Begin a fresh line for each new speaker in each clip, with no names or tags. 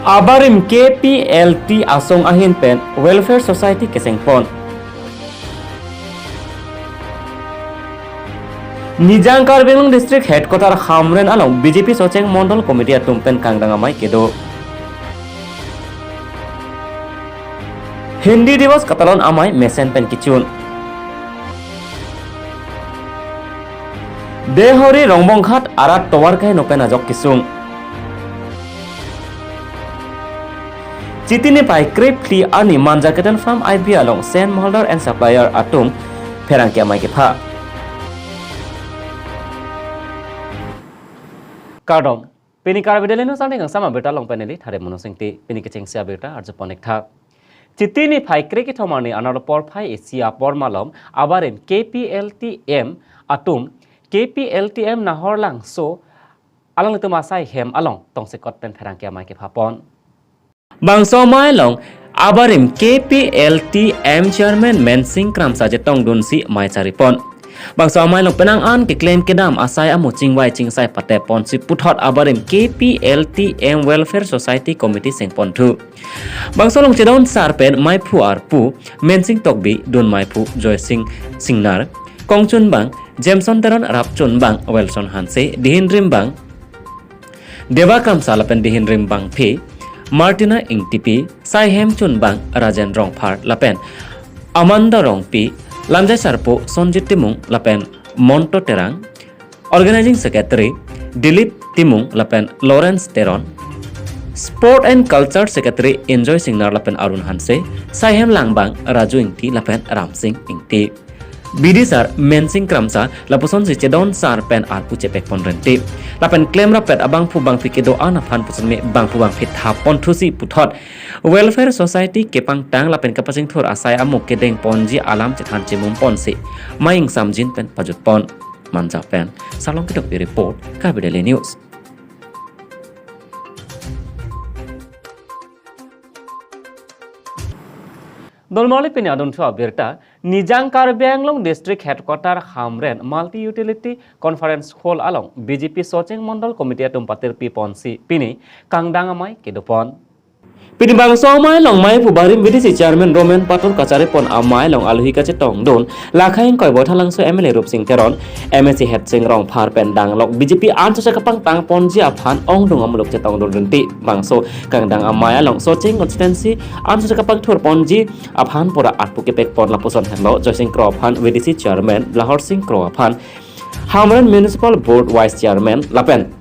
Abarim KPLT asong ahin pen Welfare Society kesengpon. Nijang Karbelung District Headquarter Hamren along BJP Socheng Mondol Committee atumpen Kangdangamai kedo. Hindi Divas Katalon amai mesen pen kicun. Dehori Rongbong Khat arat towar kai nopen ajok kisung. Citini pai krip kli ani manjaketen from IB along send holder and supplier atum perangkia mai kepha. Kardom pini karbidele no sanding sama beta long peneli thare monosengti pini kecheng sia beta arjo ponek tha. Citini pai kriki thomani analo por pai asia por malom abarim KPLTM atum KPLTM nahor lang so along itu masai hem along tong sekot pen perangkia mai kepha pon. Bangso mai long abarim KPLTM Chairman Mensing Kram saje tong dunsi mai caripon. Bangso mai long penang an ke claim kedam asai amu chingwai chingsai pate pon si puthot abarim KPLTM Welfare Society Committee sengpon thu. Bangso long chedon sarpen mai phu arpu Mensing tokbi dun mai phu Joy Singh Singnar Kongchun bang Jameson teron rapchun bang Wilson Hanse dihin rim bang Deva Kam salapen dihin rim bang phe Martina Ingtipi, Sai Hem Chun Bang, Rajan Rong Phar, Lapen, Amanda Rong Pi, Lamjai Sarpo, Sonjit Timung, Lapen, Monto Terang, Organizing Secretary, Dilip Timung, Lapen, Lawrence Teron, Sport and Culture Secretary, Enjoy Singnar, Lapen, Arun Hanse, Sai Hem Langbang, Raju Ingti, Lapen, Ram Singh Ingti. BD sar Mensing Kramsa lapuson si cedon sar pen arpu cepek pon renti lapen klaim rapet abang pu bang pikedo ana phan pusun me bang pu bang fit hapon thusi puthot Welfare Society kepang tang lapen kapasing thur asai amuk kedeng ponji alam cethan chimum pon si maing samjin pen pajut pon manja pen salong kedok di report Karbidele News. Dolmoli pini adun thu abirta Nijang Karbenglong District Headquarter Hamren Multi Utility Conference Hall along BJP Socheng Mondol Committee tumpatir pi ponsi pini kangdangamai kedopon. Pini bangso mai long mai pubarim BDC Chairman Roman Patur kacare pon amai long aluhi kache tong don lakhain koi botha langso MLA Rup Singh Teron MSC Head Singh Rong Phar pen dang lok BJP anso sa kapang tang ponji aphan ong dong amulok che tong don renti bangso kangdang amai long Socheng constituency anso sa kapang thur ponji aphan pura atpu kepek pon lapuson hello Joy Singh Kro aphan BDC Chairman Lahore Singh Kro aphan Hamren Municipal Board Vice Chairman Lapen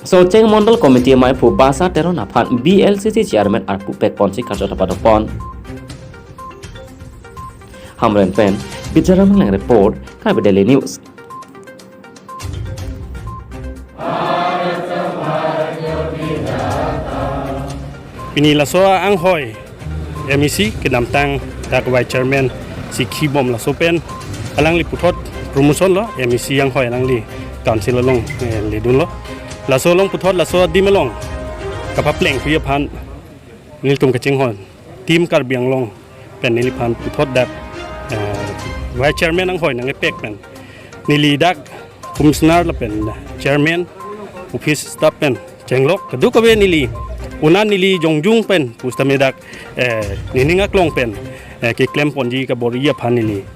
Socheng Mondol Committee mai pu basa teron aphan BLCC Chairman arpu pek ponsi kachota padopon. Hamren pen bicara mengenai report Karbidele News.
Pini lasoa ang hoy MEC kedamtang dak Vice Chairman si Kibom lasopen alang li puthot promotion lo MEC yang hoy alang li council long li dun lo laso long puthot laso dimelong kapapleng kuya phan niltum kaching hon team Karbiang long pen niliphan puthot dak Vice Chairman ang hoy nang epek pen nili dak commissioner la pen chairman office staff pen chenglok kadu kabe nili unan nili jongjung pen pustamedak niningak long pen ke klem ponji ka boria phan nili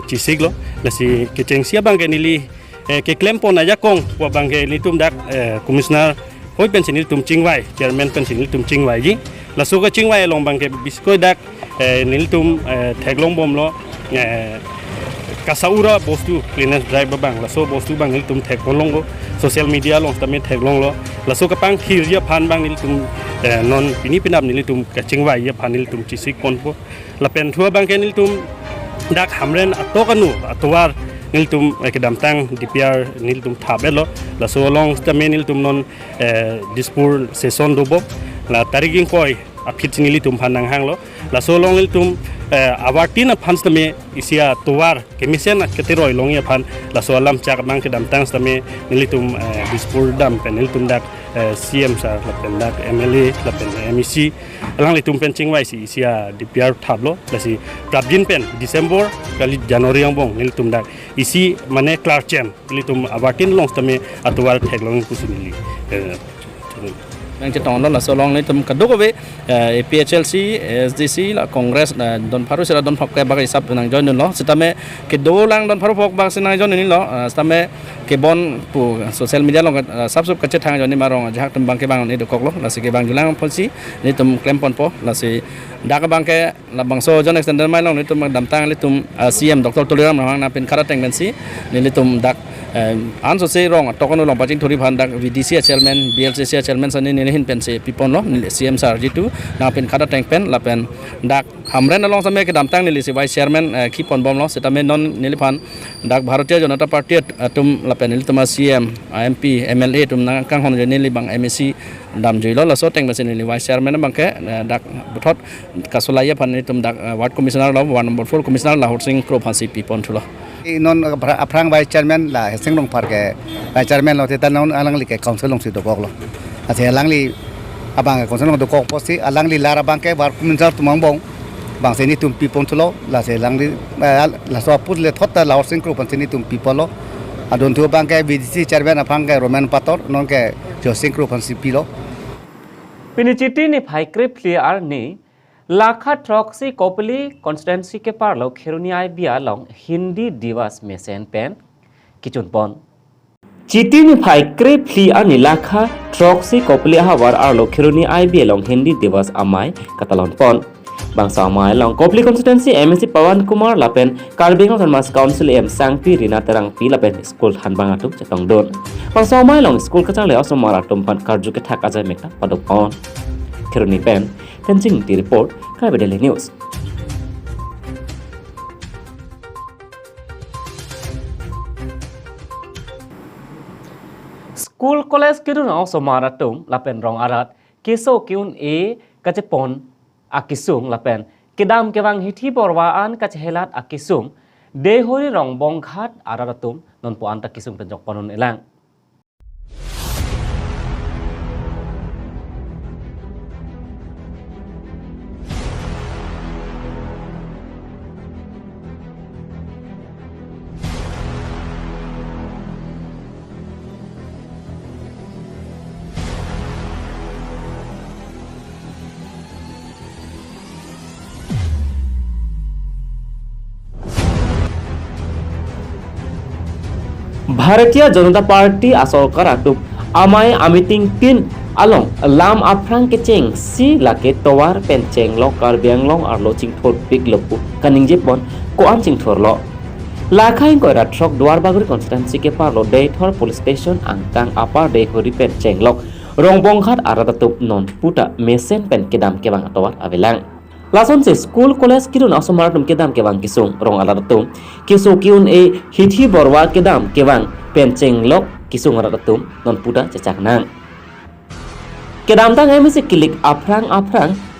chisig lo lasi kecheng sia bang ke nili ke klem pon aja kong wa bang ke nitum dak commissioner hoi pen sinil tum chingwai chairman pen sinil tum chingwai ji lasu ka chingwai long bang ke biskoi dak nil tum theglong bom lo kasaura bostu cleaners drive bang laso bostu bang nil tum theglong go social media long tamen theglong lo laso ka pang thir ya phan bang nil tum non pini pinap nil tum ka chingwai ya phan nil tum chisik pon po la pen thua bang ke nil tum dak hamren atokanu atwar nil tum kedam tang DPR nil tum thabelo la so long tamen nil tum non dispur session dobo la tariging koi apit nil tum phanang hang lo la so long nil tum awartin phans tame isia towar kemisen keteroi long ya phan la so lam chak mang kedam tang tame nil tum dispur dam pen nil tum dak CM sa la pen dak MLA la pen MEC alang li tum pen chingwai si isia DPR thablo la si prabjin pen December kali January yang bong nil tum dak isi mane Clark Chen nil tum awartin long tame atwar theglong kusunili
Yang kita online lah solong ni tem kaduk we PHLC SDC lah Kongres don paru sila don phok ke bagai sab nang join lo sitame ke do lang don paru phok bang sinang join ni lo sitame ke bon pu social media lo sab sub kache thang join ni marong jahak tem bang ke bang ni do kok lo la se ke bang julang polisi ni tem claim pon po la se dak bang ke la bang so jon extender mai long ni tum dam tang li tum CM Dr. Tuliram nang na pin karateng mensi ni tum dak an so se rong tokon long paching thori bhan dak VDC chairman BLCC chairman sani ni hin pen se pipon lo CM sar jitu na pen kada tank pen la pen dak hamren along same ke damtang ni se vice chairman kipon bom lo setame non niliphan dak Bharatiya Janata Party tum la pen tuma CM MP MLA tum na kang hon ni li bang MEC dam joilo la so tank mesin ni vice chairman bang ke dak buthot kasolaya phan ni tum dak ward commissioner lo ward number 4 commissioner la horsing pro phan si pipon thulo
non aprang vice chairman la heseng long par ke vice chairman lo te non alang li ke council long si do gok lo ase alang li abang council long do gok posi alang li lara bang ke war commissioner tumang bong bang se ni tum pipon tulo la se lang li la so put le thot la horsing group an se ni tum pipolo adon tu bang ke VDC chairman aprang ke Roman Pator non ke horsing group an si pilo
पिनिचिटी ने भाई क्रिप clear ने लाखा ट्रॉक्सी Kopili constituency के पार लो खेरुनी आई बिया लोंग हिंदी दिवस में Sen pen किचुन pawn चिटी ने भाई क्रिप क्लियर ने लाखा ट्रॉक्सी कोपली हवार आर लो खेरुनी आई बिया लोंग हिंदी दिवस अमाय कतलोन pawn bangsa amai long kopli constituency MSC Pawan Kumar lapen Karbingal Mas Council M Sangpi Rina Terang Pi lapen school hanbang atum cetong don bangsa amai long school kacang leo somara tumpan karju ke thak ajai mekta padok on keruni pen tenjing di report KBDL News school college kirun au somara tum lapen rong arat kiso kiun e kachepon akisung lapen kedam kewang hithi borwaan kachehelat akisung dehori rong bongkhat araratum non po anta kisung penjok ponon elang Bharatiya Janata Party asokar atuk amai amiting tin along lam aprang keceng si lake towar penceng lo karbiang long arlo ching thor pik lopu kaning jepon ko an ching thor lo lakhai ko ra trok duar baguri constituency ke parlo dei thor police station angkang apar dei hori penceng lok rongbong khat aratatuk non puta mesen pen kedam kebang atowar avelang Lason se school college kirun asomar tum kedam kewang kisung rong alaratum kisu kiun e hithi borwa kedam kewang penceng lok kisung alaratum non puda cecak nang kedam tang ai mese kilik aprang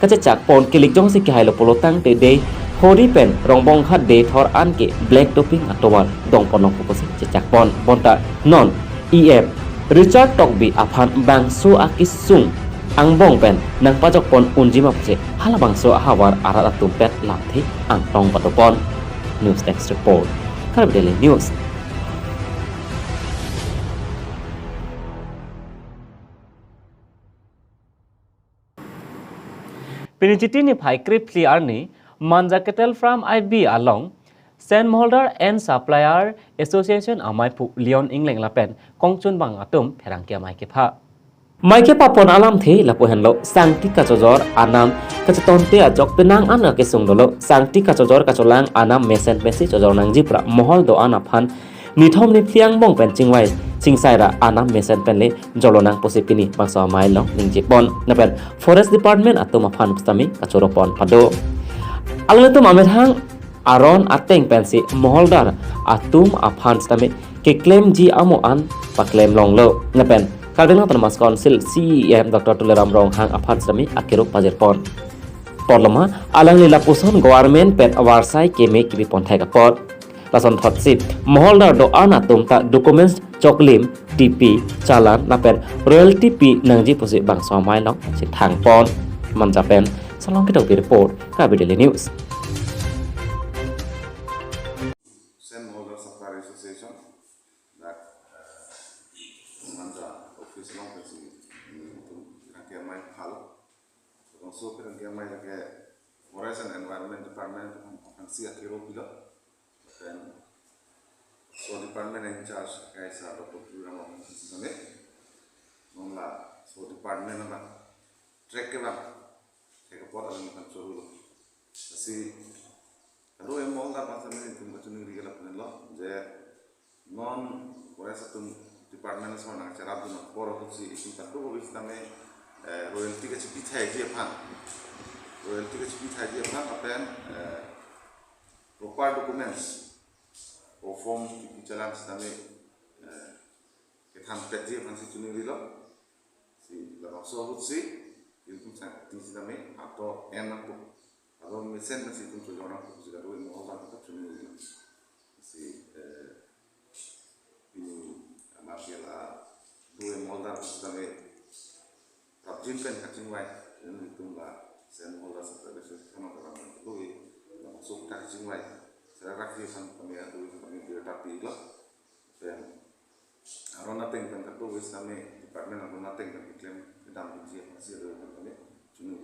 kacecak pon kilik jong se kihai lo polotang te de hori pen rong bong khat de thor an ke black topping atowar dong ponok pokosi cecak pon bonta non EF Richard Tokbi aphan bangsu akisung ang bong pen nang pajok pon unjima pse hala bangso hawar arat atum pet lapthi ang tong patopon news desk report KBDL News Pinijiti ni phai krip clear ni manja cattle farm IB along Saint Molder and Supplier Association amai pu Leon England lapen kongchun bang atum pherang kia mai ke pha Maike papon alam the lapo henlo sangti kachojor anam kachatonte ajok penang ana ke sungdolo sangti kachojor kacholang anam mesen mesi chojor nang jipra mohol do ana phan nithom ni phiang bong pen chingwai chingsaira anam mesen penle jolonang posipini bangsa mailong ning jipon napen forest department atuma phan pstami kachoropon pado angletum amethang aron ateng pensi moholdar atum aphan stami ke claim ji amo an pa claim long lo napen Karbingal Mas Council CEM Dr. Tuliram Rong hang aphan sami akiro pajerpon Porlama alang lila puson government pet awarsai keme kibi ponthai kapot lason thotsit moholdar do ana tumta documents choklim TP chalan napen royalty pi nangji posi bang somai long si thang pon manjapen salong kitok report KBDL News
Saint Molder Supplier Association that office long ke mai halo kong so ke ke mai ke Forest and Environment Department ang siya kiro pila then so department in charge kay sa Dr. Puramo kami nung la so department na track ke ba kaya po alam ng solo kasi aro yung mga basta may kung gusto nyo rigala po nila je non Forest at department na sa mga charap doon poro ko si isang tato ko bisa may royalty ka si pitay dia pan royalty ka si pitay dia pan apen required documents o form ki jalan sami ke tham pet dia pan si tuni rilo si la so hut si itu sang ti sami atau enak ko atau mesen si tu jona ko si karo mo ba ta tuni rilo si ini amapiala dua modal sami Kapjin pen kacing wai, ini itu lah. Saya mau rasa terdesak sama orang itu, masuk kacing wai. Saya rakyat sang pemilihan itu kami tidak tapi lah. Dan orang nating kan tertulis kami departemen orang nating kan iklim kita masih ada kami cuma